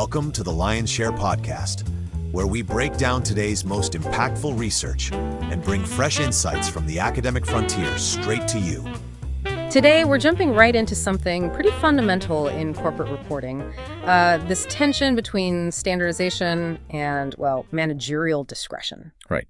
Welcome to the Lion's Share podcast, where we break down today's most impactful research and bring fresh insights from the academic frontier straight to you. Today, we're jumping right into something pretty fundamental in corporate reporting, this tension between standardization and, well, managerial discretion. Right.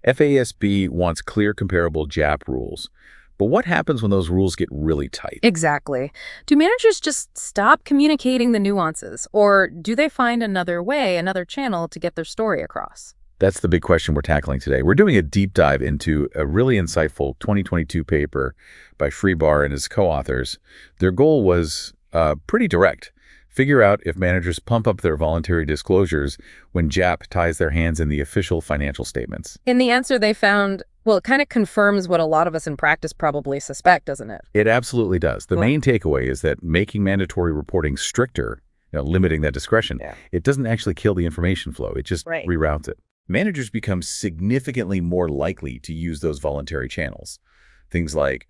FASB wants clear, comparable JAP rules. But what happens when those rules get really tight? Exactly. Do managers just stop communicating the nuances, or do they find another way, another channel to get their story across? That's the big question we're tackling today. We're doing a deep dive into a really insightful 2022 paper by HRIBAR and his co-authors. Their goal was pretty direct. Figure out if managers pump up their voluntary disclosures when JAP ties their hands in the official financial statements. In the answer they found, well, it kind of confirms what a lot of us in practice probably suspect, doesn't it? It absolutely does. The main takeaway is that making mandatory reporting stricter, limiting that discretion, it doesn't actually kill the information flow. It just reroutes it. Managers become significantly more likely to use those voluntary channels. Things like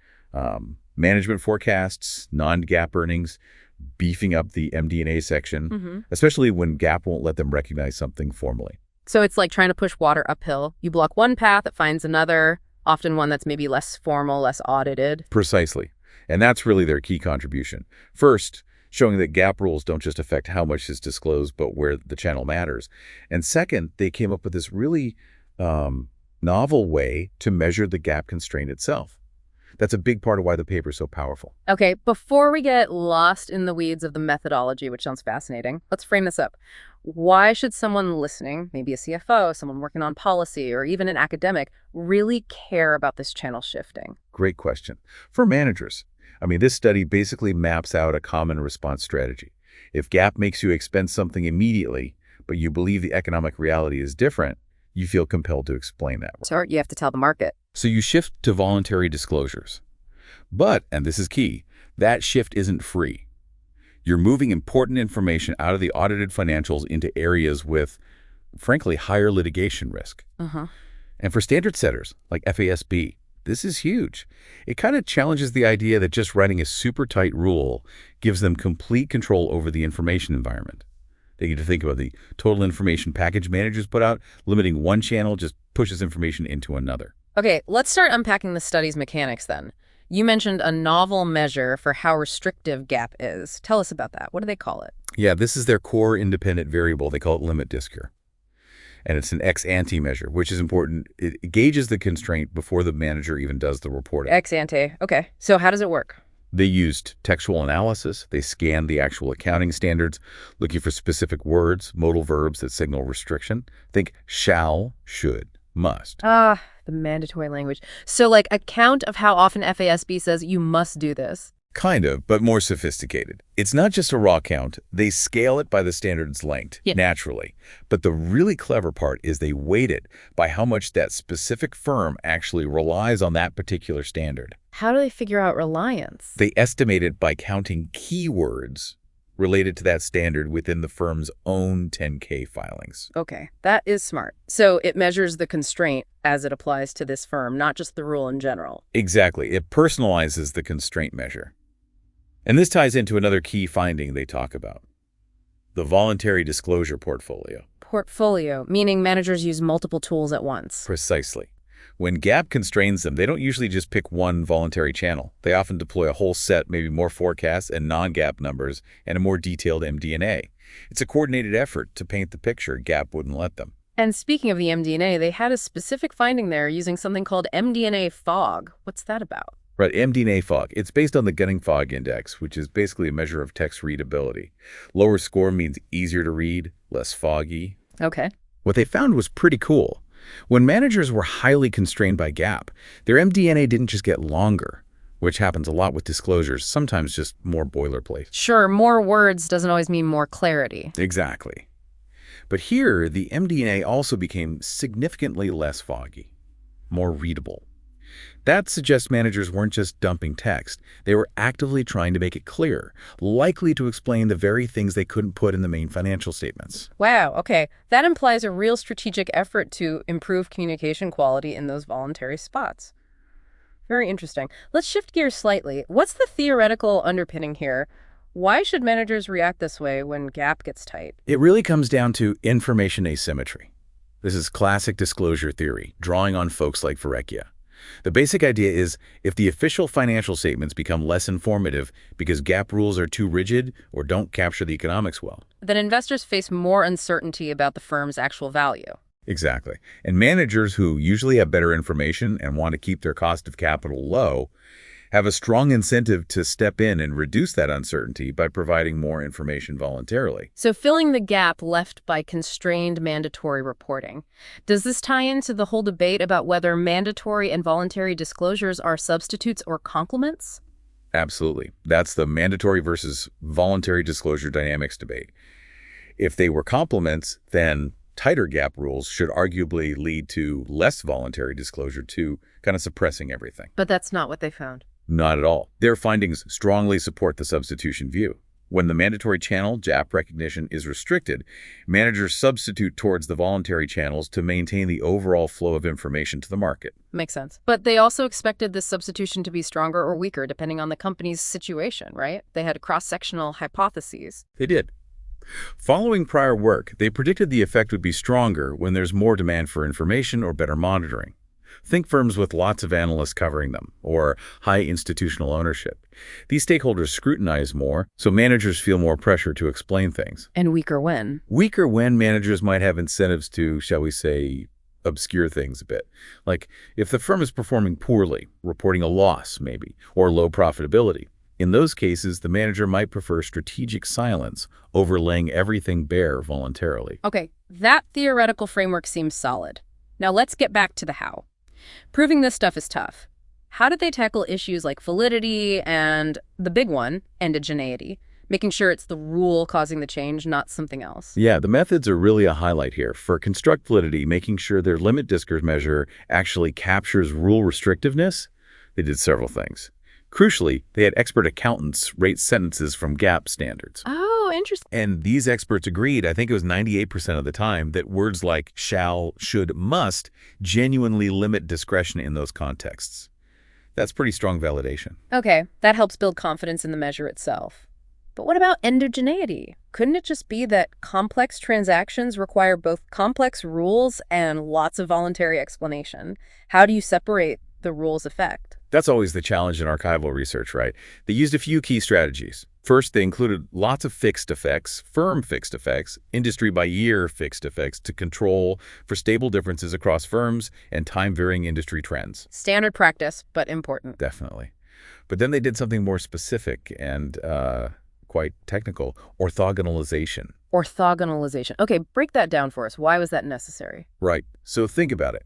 management forecasts, non-GAAP earnings, beefing up the MD&A section, especially when GAAP won't let them recognize something formally. So it's like trying to push water uphill. You block one path, it finds another, often one that's maybe less formal, less audited. Precisely. And that's really their key contribution. First, showing that GAAP rules don't just affect how much is disclosed, but where the channel matters. And second, they came up with this really novel way to measure the GAAP constraint itself. That's a big part of why the paper is so powerful. Okay, before we get lost in the weeds of the methodology, which sounds fascinating, let's frame this up. Why should someone listening, maybe a CFO, someone working on policy, or even an academic, really care about this channel shifting? Great question. For managers, this study basically maps out a common response strategy. If GAAP makes you expense something immediately, but you believe the economic reality is different, you feel compelled to explain that. So you have to tell the market. So you shift to voluntary disclosures. But, and this is key, that shift isn't free. You're moving important information out of the audited financials into areas with, frankly, higher litigation risk. And for standard setters like FASB, this is huge. It kind of challenges the idea that just writing a super tight rule gives them complete control over the information environment. They get to think about the total information package managers put out. Limiting one channel just pushes information into another. Okay, let's start unpacking the study's mechanics then. You mentioned a novel measure for how restrictive GAAP is. Tell us about that. What do they call it? Yeah, this is their core independent variable. They call it limit discure. And it's an ex-ante measure, which is important. It gauges the constraint before the manager even does the reporting. Ex-ante. Okay. So how does it work? They used textual analysis. They scanned the actual accounting standards, looking for specific words, modal verbs that signal restriction. Think shall, should, must. The mandatory language. So like a count of how often FASB says you must do this. Kind of, but more sophisticated. It's not just a raw count. They scale it by the standard's length, naturally. But the really clever part is they weight it by how much that specific firm actually relies on that particular standard. How do they figure out reliance? They estimate it by counting keywords related to that standard within the firm's own 10K filings. Okay, that is smart. So it measures the constraint as it applies to this firm, not just the rule in general. Exactly. It personalizes the constraint measure. And this ties into another key finding they talk about, the voluntary disclosure portfolio. Portfolio, meaning managers use multiple tools at once. Precisely. When GAAP constrains them, they don't usually just pick one voluntary channel. They often deploy a whole set, maybe more forecasts and non-GAAP numbers, and a more detailed MD&A. It's a coordinated effort to paint the picture GAAP wouldn't let them. And speaking of the MD&A, they had a specific finding there using something called MD&A fog. What's that about? Right, MD&A fog. It's based on the Gunning Fog Index, which is basically a measure of text readability. Lower score means easier to read, less foggy. Okay. What they found was pretty cool. When managers were highly constrained by GAAP, their MD&A didn't just get longer, which happens a lot with disclosures, sometimes just more boilerplate. Sure, more words doesn't always mean more clarity. Exactly. But here, the MD&A also became significantly less foggy, more readable. That suggests managers weren't just dumping text. They were actively trying to make it clear, likely to explain the very things they couldn't put in the main financial statements. Wow, okay. That implies a real strategic effort to improve communication quality in those voluntary spots. Very interesting. Let's shift gears slightly. What's the theoretical underpinning here? Why should managers react this way when GAAP gets tight? It really comes down to information asymmetry. This is classic disclosure theory, drawing on folks like Verrecchia. The basic idea is if the official financial statements become less informative because GAAP rules are too rigid or don't capture the economics well. Then investors face more uncertainty about the firm's actual value. Exactly. And managers who usually have better information and want to keep their cost of capital low have a strong incentive to step in and reduce that uncertainty by providing more information voluntarily. So filling the gap left by constrained mandatory reporting. Does this tie into the whole debate about whether mandatory and voluntary disclosures are substitutes or complements? Absolutely. That's the mandatory versus voluntary disclosure dynamics debate. If they were complements, then tighter GAAP rules should arguably lead to less voluntary disclosure too, kind of suppressing everything. But that's not what they found. Not at all. Their findings strongly support the substitution view. When the mandatory channel, GAAP recognition, is restricted, managers substitute towards the voluntary channels to maintain the overall flow of information to the market. Makes sense. But they also expected this substitution to be stronger or weaker depending on the company's situation, right? They had cross-sectional hypotheses. They did. Following prior work, they predicted the effect would be stronger when there's more demand for information or better monitoring. Think firms with lots of analysts covering them, or high institutional ownership. These stakeholders scrutinize more, so managers feel more pressure to explain things. And weaker when? Weaker when managers might have incentives to, shall we say, obscure things a bit. Like if the firm is performing poorly, reporting a loss maybe, or low profitability. In those cases, the manager might prefer strategic silence over laying everything bare voluntarily. Okay, that theoretical framework seems solid. Now let's get back to the how. Proving this stuff is tough. How did they tackle issues like validity and the big one, endogeneity, making sure it's the rule causing the change, not something else? Yeah, the methods are really a highlight here. For construct validity, making sure their limit diskers measure actually captures rule restrictiveness, they did several things. Crucially, they had expert accountants rate sentences from GAAP standards. Oh, interesting. And these experts agreed, I think it was 98% of the time, that words like shall, should, must genuinely limit discretion in those contexts. That's pretty strong validation. Okay, that helps build confidence in the measure itself. But what about endogeneity? Couldn't it just be that complex transactions require both complex rules and lots of voluntary explanation? How do you separate the rule's effect? That's always the challenge in archival research, right? They used a few key strategies. First, they included lots of fixed effects, firm fixed effects, industry-by-year fixed effects to control for stable differences across firms and time-varying industry trends. Standard practice, but important. Definitely. But then they did something more specific and quite technical, orthogonalization. Orthogonalization. Okay, break that down for us. Why was that necessary? Right. So think about it.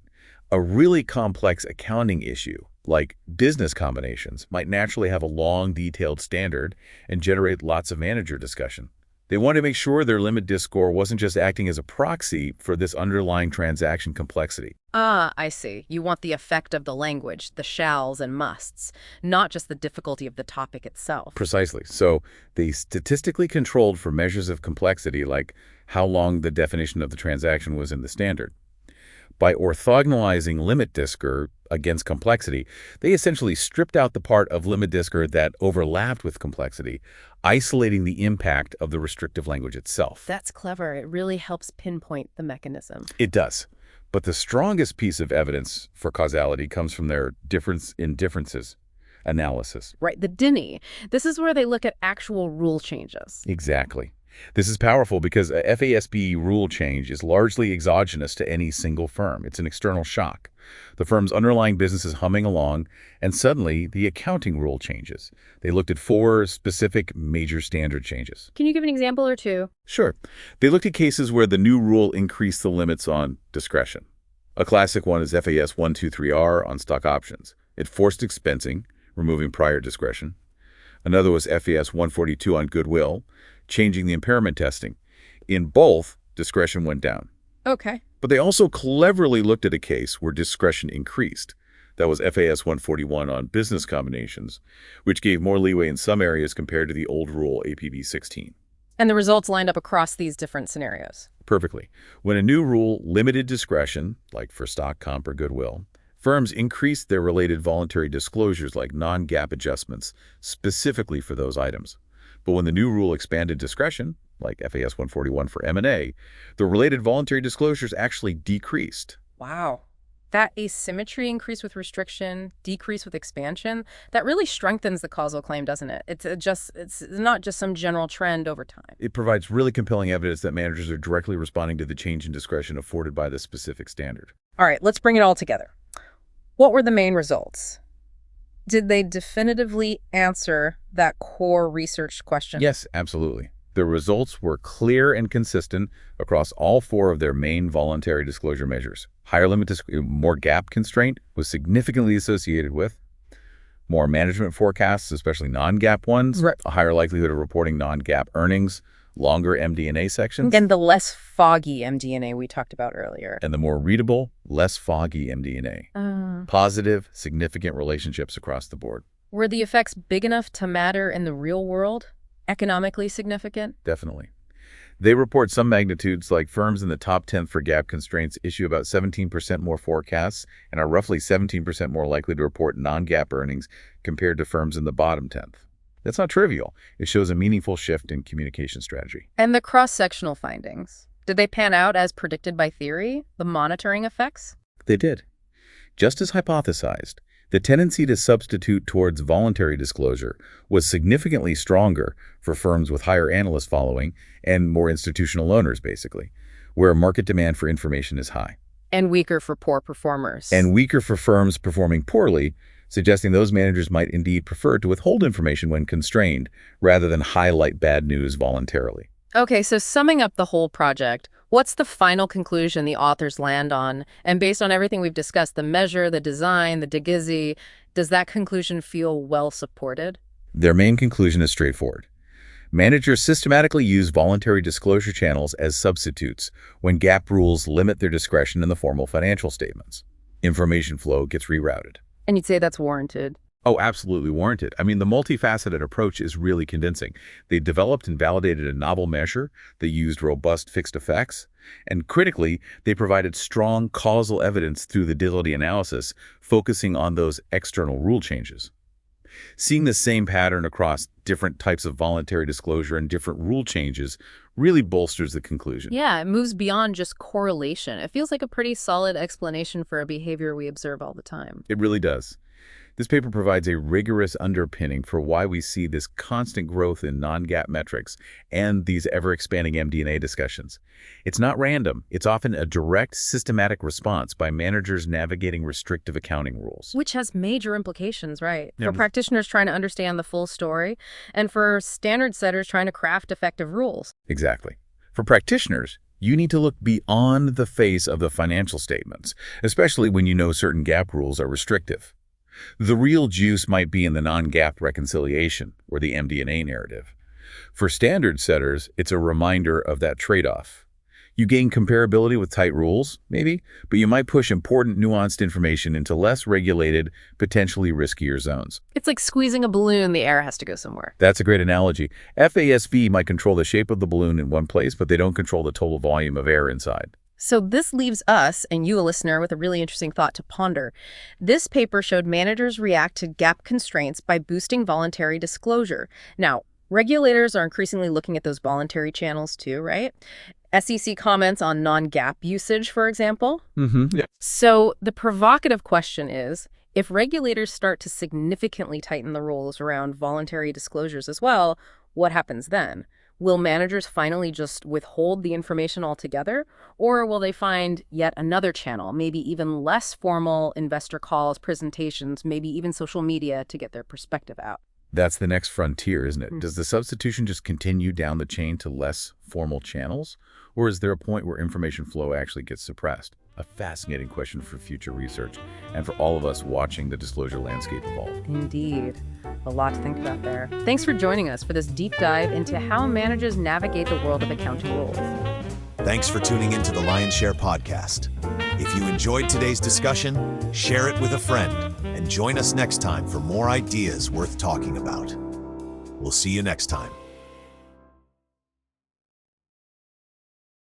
A really complex accounting issue, like business combinations, might naturally have a long, detailed standard and generate lots of manager discussion. They wanted to make sure their limit disk score wasn't just acting as a proxy for this underlying transaction complexity. Ah, I see. You want the effect of the language, the shalls and musts, not just the difficulty of the topic itself. Precisely. So they statistically controlled for measures of complexity, like how long the definition of the transaction was in the standard. By orthogonalizing limit disker against complexity, they essentially stripped out the part of limit disker that overlapped with complexity, isolating the impact of the restrictive language itself. That's clever. It really helps pinpoint the mechanism. It does. But the strongest piece of evidence for causality comes from their difference in differences analysis. Right, the DINI. This is where they look at actual rule changes. Exactly. This is powerful because a FASB rule change is largely exogenous to any single firm. It's an external shock. The firm's underlying business is humming along, and suddenly the accounting rule changes. They looked at 4 specific major standard changes. Can you give an example or two? Sure. They looked at cases where the new rule increased the limits on discretion. A classic one is FAS 123R on stock options. It forced expensing, removing prior discretion. Another was FAS 142 on goodwill, changing the impairment testing. In both, discretion went down. Okay. But they also cleverly looked at a case where discretion increased. That was FAS 141 on business combinations, which gave more leeway in some areas compared to the old rule APB 16. And the results lined up across these different scenarios. Perfectly. When a new rule limited discretion, like for stock comp or goodwill, firms increased their related voluntary disclosures like non-GAAP adjustments, specifically for those items. But when the new rule expanded discretion, like FAS 141 for M&A, the related voluntary disclosures actually decreased. Wow. That asymmetry increase with restriction, decrease with expansion, that really strengthens the causal claim, doesn't it? It's not just some general trend over time. It provides really compelling evidence that managers are directly responding to the change in discretion afforded by the specific standard. All right, let's bring it all together. What were the main results? Did they definitively answer that core research question? Yes, absolutely. The results were clear and consistent across all 4 of their main voluntary disclosure measures. Higher limit, more GAAP constraint was significantly associated with more management forecasts, especially non-GAAP ones, Right. a higher likelihood of reporting non-GAAP earnings, longer MD&A sections, And the less foggy MD&A we talked about earlier. and the more readable, less foggy MD&A. Positive, significant relationships across the board. Were the effects big enough to matter in the real world? Economically significant? Definitely. They report some magnitudes, like firms in the top 10th for GAAP constraints issue about 17% more forecasts and are roughly 17% more likely to report non-GAAP earnings compared to firms in the bottom 10th. That's not trivial. It shows a meaningful shift in communication strategy. And the cross-sectional findings? Did they pan out as predicted by theory, the monitoring effects? They did. Just as hypothesized, the tendency to substitute towards voluntary disclosure was significantly stronger for firms with higher analyst following and more institutional owners, basically, where market demand for information is high. And weaker for poor performers. And weaker for firms performing poorly, suggesting those managers might indeed prefer to withhold information when constrained rather than highlight bad news voluntarily. Okay, so summing up the whole project, what's the final conclusion the authors land on? And based on everything we've discussed, the measure, the design, the digizzy, does that conclusion feel well supported? Their main conclusion is straightforward. Managers systematically use voluntary disclosure channels as substitutes when GAAP rules limit their discretion in the formal financial statements. Information flow gets rerouted. And you'd say that's warranted? Oh, absolutely warranted. I mean, the multifaceted approach is really convincing. They developed and validated a novel measure that used robust fixed effects. And critically, they provided strong causal evidence through the dility analysis, focusing on those external rule changes. Seeing the same pattern across different types of voluntary disclosure and different rule changes really bolsters the conclusion. Yeah, it moves beyond just correlation. It feels like a pretty solid explanation for a behavior we observe all the time. It really does. This paper provides a rigorous underpinning for why we see this constant growth in non-GAAP metrics and these ever-expanding MD&A discussions. It's not random. It's often a direct, systematic response by managers navigating restrictive accounting rules. Which has major implications, right? Yeah. For practitioners trying to understand the full story, and for standard setters trying to craft effective rules. Exactly. For practitioners, you need to look beyond the face of the financial statements, especially when you know certain GAAP rules are restrictive. The real juice might be in the non-GAAP reconciliation or the MD&A narrative. For standard setters, it's a reminder of that trade-off. You gain comparability with tight rules, maybe, but you might push important, nuanced information into less regulated, potentially riskier zones. It's like squeezing a balloon, the air has to go somewhere. That's a great analogy. FASV might control the shape of the balloon in one place, but they don't control the total volume of air inside. So this leaves us, and you, a listener, with a really interesting thought to ponder. This paper showed managers react to GAAP constraints by boosting voluntary disclosure. Now, regulators are increasingly looking at those voluntary channels too, right? SEC comments on non-GAAP usage, for example. Yeah. So the provocative question is, if regulators start to significantly tighten the rules around voluntary disclosures as well, what happens then? Will managers finally just withhold the information altogether, or will they find yet another channel, maybe even less formal investor calls, presentations, maybe even social media to get their perspective out? That's the next frontier, isn't it? Does the substitution just continue down the chain to less formal channels? Or is there a point where information flow actually gets suppressed? A fascinating question for future research and for all of us watching the disclosure landscape evolve. Indeed. A lot to think about there. Thanks for joining us for this deep dive into how managers navigate the world of accounting rules. Thanks for tuning into the Lion's Share podcast. If you enjoyed today's discussion, share it with a friend and join us next time for more ideas worth talking about. We'll see you next time.